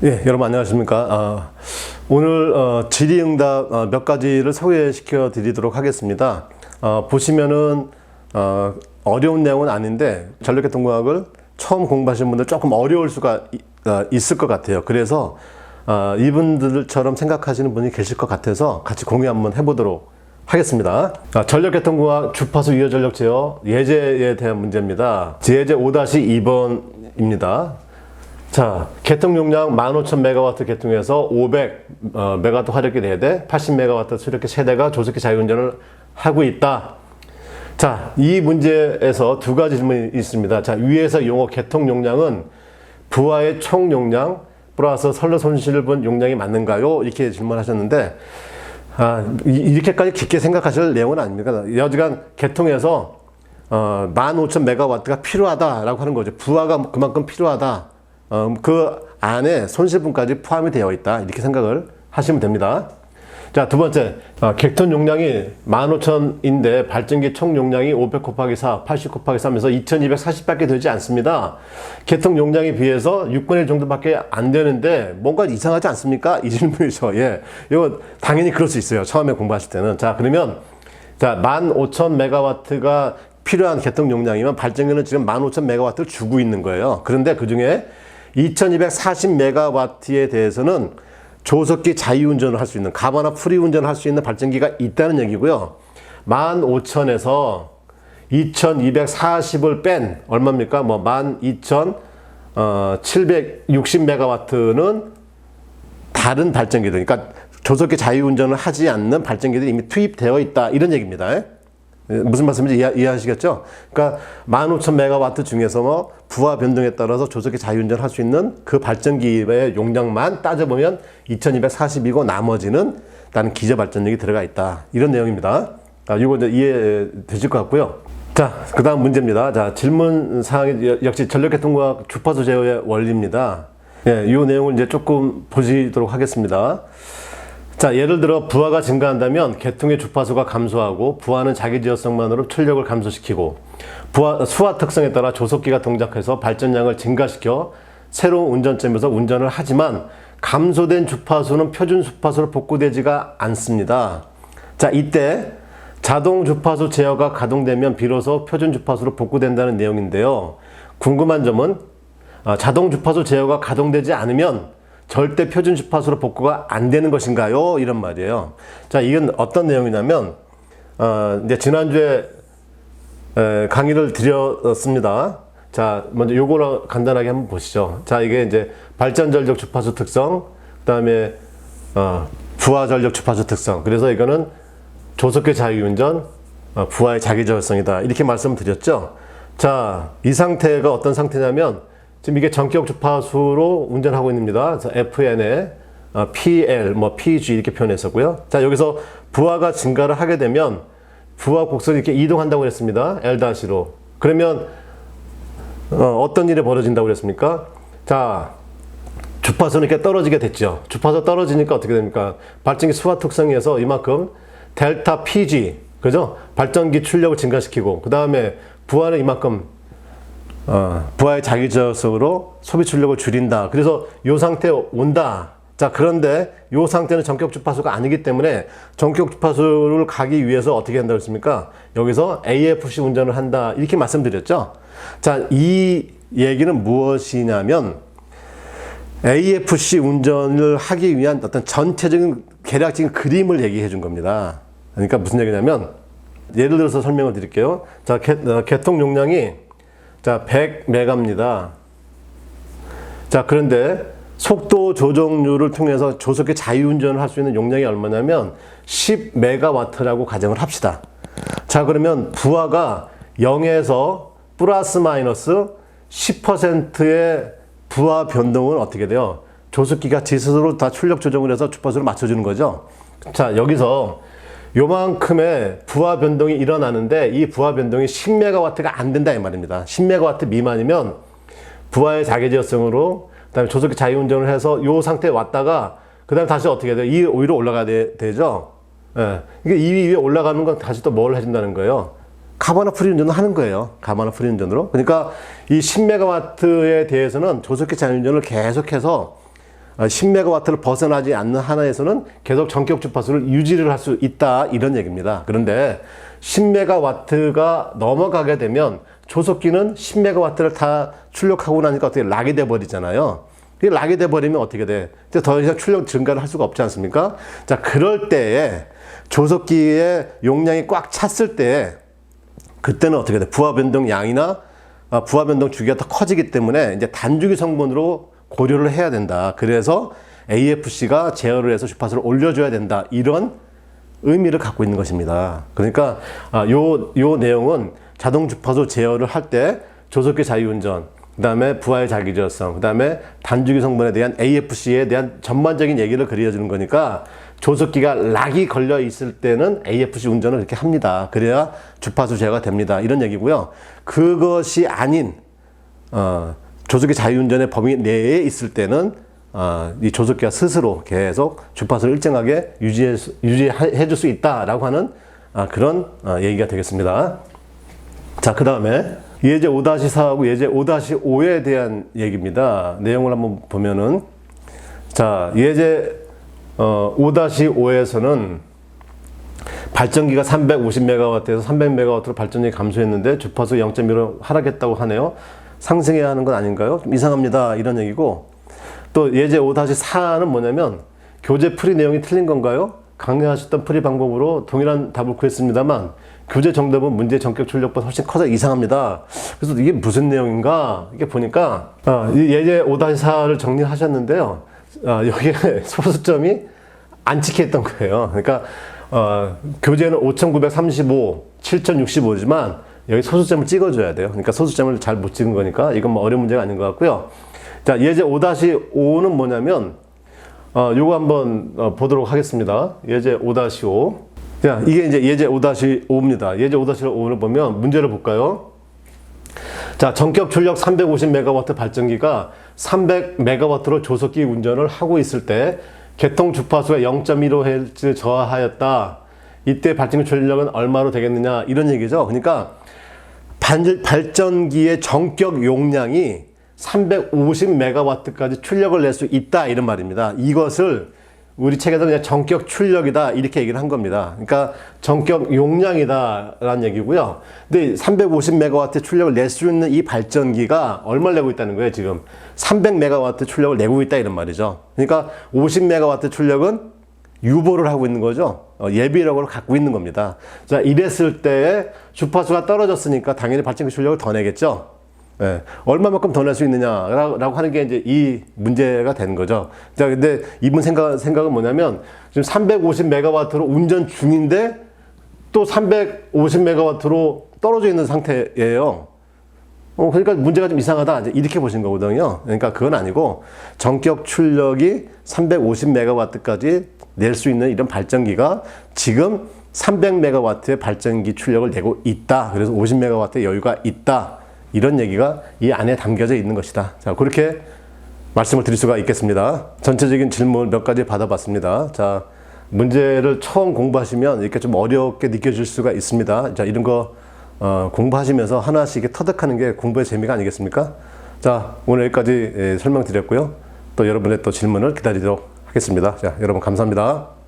예, 여러분 안녕하십니까. 오늘 질의응답 몇 가지를 소개시켜 드리도록 하겠습니다. 보시면은 어려운 내용은 아닌데 전력계통공학을 처음 공부하시는 분들 조금 어려울 수가 있을 것 같아요. 그래서 이분들처럼 생각하시는 분이 계실 것 같아서 같이 공유 한번 해보도록 하겠습니다. 전력계통공학 주파수 위여전력 제어 예제에 대한 문제입니다. 예제 5-2번입니다. 자, 개통 용량 15,000MW 개통해서 500MW 화력기 4대, 80MW 수력기 3대가 조속히 자유운전을 하고 있다. 자, 이 문제에서 두 가지 질문이 있습니다. 자, 위에서 용어 개통 용량은 부하의 총 용량 플러스 선로 손실을 본 용량이 맞는가요? 이렇게 질문하셨는데, 이렇게까지 깊게 생각하실 내용은 아닙니다. 여지간 개통해서 15,000MW가 필요하다라고 하는 거죠. 부하가 그만큼 필요하다. 그 안에 손실분까지 포함이 되어 있다. 이렇게 생각을 하시면 됩니다. 자, 두 번째, 객톤 용량이 15,000인데 발전기 총 용량이 500 곱하기 4, 80 곱하기 3에서 2240밖에 되지 않습니다. 개통 용량에 비해서 6분의 1 정도밖에 안 되는데 뭔가 이상하지 않습니까? 이 질문이죠. 예. 이거 당연히 그럴 수 있어요. 처음에 공부하실 때는. 자, 그러면 15,000MW가 필요한 개통 용량이면 발전기는 지금 15,000MW를 주고 있는 거예요. 그런데 그 중에 2240MW에 대해서는 조속기 자유운전을 할 수 있는, 가반화 프리운전을 할 수 있는 발전기가 있다는 얘기고요. 15,000에서 2240을 뺀 얼마입니까? 12,760MW는 다른 발전기들, 그러니까 조속기 자유운전을 하지 않는 발전기들이 이미 투입되어 있다. 이런 얘기입니다. 무슨 말씀인지 이해하시겠죠? 그러니까 15,000MW 중에서 부하 변동에 따라서 조속히 자유운전을 할 수 있는 그 발전기의 용량만 따져보면 2240이고 나머지는 다른 기저 발전력이 들어가 있다. 이런 내용입니다. 이거 이제 이해되실 것 같고요. 자, 그 다음 문제입니다. 자, 질문 사항이 역시 전력계통공학 주파수 제어의 원리입니다. 예, 이 내용을 이제 조금 보시도록 하겠습니다. 자, 예를 들어 부하가 증가한다면 개통의 주파수가 감소하고 부하는 자기 지어성만으로 출력을 감소시키고 수하 특성에 따라 조속기가 동작해서 발전량을 증가시켜 새로운 운전점에서 운전을 하지만 감소된 주파수는 표준 주파수로 복구되지가 않습니다. 자, 이때 자동 주파수 제어가 가동되면 비로소 표준 주파수로 복구된다는 내용인데요. 궁금한 점은 자동 주파수 제어가 가동되지 않으면 절대 표준 주파수로 복구가 안 되는 것인가요? 이런 말이에요. 자, 이건 어떤 내용이냐면, 이제 지난주에 강의를 드렸습니다. 자, 먼저 요거를 간단하게 한번 보시죠. 자, 이게 이제 발전 전력 주파수 특성, 그 다음에, 부하 전력 주파수 특성. 그래서 이거는 조속기 자유운전, 부하의 자기저열성이다. 이렇게 말씀을 드렸죠. 자, 이 상태가 어떤 상태냐면, 지금 이게 전격 주파수로 운전하고 있습니다. FN에 PL, PG 이렇게 표현했었고요. 자, 여기서 부하가 증가를 하게 되면 부하 곡선이 이렇게 이동한다고 그랬습니다. L-로. 그러면 어떤 일이 벌어진다고 그랬습니까? 자, 주파수는 이렇게 떨어지게 됐죠. 주파수 떨어지니까 어떻게 됩니까? 발전기 수하 특성에서 이만큼 델타 PG, 그죠? 발전기 출력을 증가시키고, 그 다음에 부하는 이만큼 부하의 자기저속으로 소비 출력을 줄인다. 그래서 이 상태에 온다. 자, 그런데 이 상태는 전격 주파수가 아니기 때문에 전격 주파수를 가기 위해서 어떻게 한다고 했습니까? 여기서 AFC 운전을 한다. 이렇게 말씀드렸죠. 자, 이 얘기는 무엇이냐면 AFC 운전을 하기 위한 어떤 전체적인 계략적인 그림을 얘기해 준 겁니다. 그러니까 무슨 얘기냐면 예를 들어서 설명을 드릴게요. 자, 개통 용량이 100메가입니다. 자, 그런데 속도 조정률을 통해서 조속히 자유운전을 할 수 있는 용량이 얼마냐면 10메가와트라고 가정을 합시다. 자, 그러면 부하가 0에서 플러스 마이너스 10%의 부하 변동은 어떻게 돼요? 조속기가 지 스스로 다 출력 조정을 해서 주파수를 맞춰주는 거죠. 자, 여기서 요만큼의 부하 변동이 일어나는데 이 부하 변동이 10메가와트가 안 된다 이 말입니다. 10메가와트 미만이면 부하의 자기지어성으로 그다음에 조속기 자유운전을 해서 요 상태에 왔다가 그다음에 다시 어떻게 돼요? 이 위로 올라가야 되죠. 예. 이게 이 위에 올라가는 건 다시 또 뭘 해준다는 거예요? 가반화 프리운전을 하는 거예요. 가반화 프리운전으로. 그러니까 이 10메가와트에 대해서는 조속기 자유운전을 계속해서 10메가와트를 벗어나지 않는 한에서는 계속 전격 주파수를 유지를 할 수 있다 이런 얘기입니다. 그런데 10메가와트가 넘어가게 되면 조속기는 10메가와트를 다 출력하고 나니까 어떻게 락이 돼 버리잖아요. 락이 돼 버리면 어떻게 돼? 이제 더 이상 출력 증가를 할 수가 없지 않습니까? 자, 그럴 때에 조속기의 용량이 꽉 찼을 때 그때는 어떻게 돼? 부하 변동 양이나 부하 변동 주기가 더 커지기 때문에 이제 단주기 성분으로 고려를 해야 된다. 그래서 AFC가 제어를 해서 주파수를 올려줘야 된다. 이런 의미를 갖고 있는 것입니다. 그러니까 요 내용은 자동 주파수 제어를 할 때 조속기 자유운전, 그 다음에 부하의 자기제어성, 그 다음에 단주기 성분에 대한 AFC에 대한 전반적인 얘기를 그려주는 거니까 조속기가 락이 걸려 있을 때는 AFC 운전을 이렇게 합니다. 그래야 주파수 제어가 됩니다. 이런 얘기고요. 그것이 아닌 조속기 자유운전의 범위 내에 있을 때는 이 조속기가 스스로 계속 주파수를 일정하게 유지해 줄 수 있다라고 하는 그런 얘기가 되겠습니다. 자, 그 다음에 예제 5-4하고 예제 5-5에 대한 얘기입니다. 내용을 한번 보면은, 자, 예제 5-5에서는 발전기가 350메가와트에서 300메가와트로 발전력이 감소했는데 주파수 0.1로 하락했다고 하네요. 상승해야 하는 건 아닌가요? 좀 이상합니다. 이런 얘기고, 또 예제 5-4는 뭐냐면 교재 풀이 내용이 틀린 건가요? 강의하셨던 풀이 방법으로 동일한 답을 구했습니다만 교재 정답은 문제 전격 출력보다 훨씬 커서 이상합니다. 그래서 이게 무슨 내용인가? 이게 보니까 예제 5-4를 정리하셨는데요. 여기에 소수점이 안 찍혀 있던 거예요. 그러니까 교재는 5935, 7065지만 여기 소수점을 찍어줘야 돼요. 그러니까 소수점을 잘 못 찍은 거니까 이건 뭐 어려운 문제가 아닌 것 같고요. 자, 예제 5-5는 뭐냐면 요거 한번 보도록 하겠습니다. 예제 5-5. 자, 이게 이제 예제 5-5입니다. 예제 5-5를 보면 문제를 볼까요? 자, 전격 출력 350메가와트 발전기가 300메가와트로 조속기 운전을 하고 있을 때 개통 주파수가 0.15Hz 저하하였다. 이때 발전기 출력은 얼마로 되겠느냐 이런 얘기죠. 그러니까 발전기의 전격 용량이 350메가와트까지 출력을 낼 수 있다 이런 말입니다. 이것을 우리 책에서 그냥 전격 출력이다 이렇게 얘기를 한 겁니다. 그러니까 전격 용량이다 라는 얘기고요. 근데 350메가와트 출력을 낼 수 있는 이 발전기가 얼마를 내고 있다는 거예요. 지금 300메가와트 출력을 내고 있다 이런 말이죠. 그러니까 50메가와트 출력은 유보를 하고 있는 거죠. 예비력으로 갖고 있는 겁니다. 자, 이랬을 때 주파수가 떨어졌으니까 당연히 발전기 출력을 더 내겠죠. 네. 얼마만큼 더 낼 수 있느냐라고 하는 게 이제 이 문제가 되는 거죠. 자, 근데 이분 생각은 뭐냐면 지금 350메가와트로 운전 중인데 또 350메가와트로 떨어져 있는 상태예요. 그러니까 문제가 좀 이상하다. 이렇게 보신 거거든요. 그러니까 그건 아니고 전격 출력이 350메가와트까지 낼 수 있는 이런 발전기가 지금 300메가와트의 발전기 출력을 내고 있다. 그래서 50메가와트의 여유가 있다. 이런 얘기가 이 안에 담겨져 있는 것이다. 자, 그렇게 말씀을 드릴 수가 있겠습니다. 전체적인 질문 몇 가지 받아봤습니다. 자, 문제를 처음 공부하시면 이렇게 좀 어렵게 느껴질 수가 있습니다. 자, 이런 거 공부하시면서 하나씩 이렇게 터득하는 게 공부의 재미가 아니겠습니까? 자, 오늘 여기까지 설명드렸고요. 또 여러분의 또 질문을 기다리도록 하겠습니다. 자, 여러분 감사합니다.